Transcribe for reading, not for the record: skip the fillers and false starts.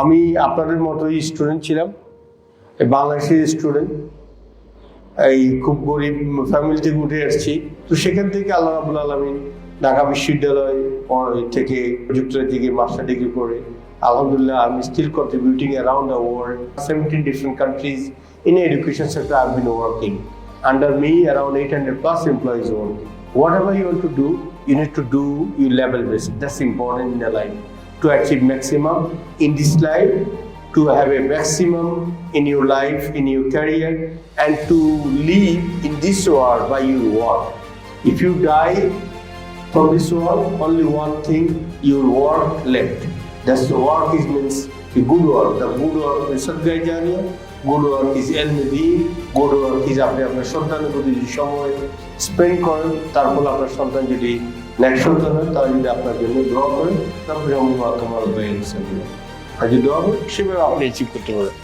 আমি আপনাদের মতোই স্টুডেন্ট ছিলাম, বাংলাদেশের স্টুডেন্ট, এই খুব গরিব ফ্যামিলি থেকে উঠে আসছি। তো সেখান থেকে আল্লাহ রাব্বুল আলামিন ঢাকা বিশ্ববিদ্যালয় থেকে যুক্তরাজ্য থেকে মাস্টার ডিগ্রি করে alhamdulillah I'm still contributing around the world, 17 different countries in education sector. I've been working. Under me around 800 plus employees working. Whatever you want to do, you need to do your level best. That's important in the life to achieve maximum in this life, to have a maximum in your life, in your career, and to live in this world by your work. If you die from this world, only one thing, your work left. That's the work is means the good work. The good work is sadaqah jariyah, good work is ilm deen, good work is আপনি আপনার সন্তানের প্রতি যদি সময় spend করেন, তারপর আপনার সন্তান যদি নেক্সট সন্তান হয় তাহলে যদি আপনার জন্য দোয়া করেন, তারপরে আমি তোমার আর যদি দোয়া করেন সেভাবে আপনি অ্যাচিভ করতে পারেন।